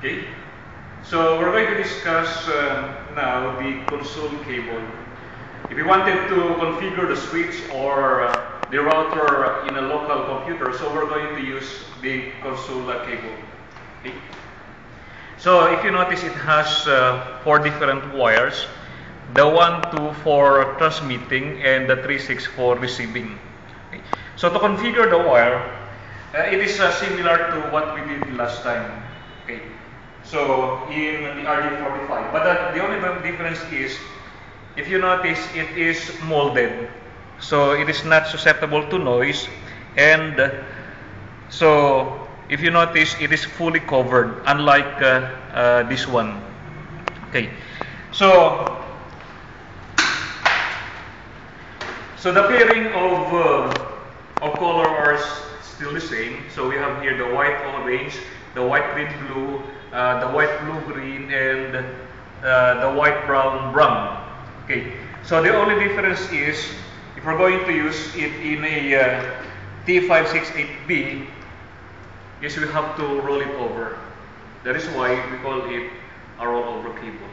Okay, so we're going to discuss now the console cable. If you wanted to configure the switch or the router in a local computer, so we're going to use the console cable. Okay. So if you notice, it has 4 different wires. The 1, 2 for transmitting and the 3, 6 for receiving. Okay. So to configure the wire, it is similar to what we did last time. Okay. So in the RJ45, but the only difference is, if you notice, it is molded, so it is not susceptible to noise, and so if you notice, it is fully covered, unlike this one. Okay, so the pairing of color are still the same. So we have here the white orange, the white green blue, the white blue green, and the white brown brown. Okay, so the only difference is, if we're going to use it in a T568B, is we have to roll it over. That is why we call it a rollover cable.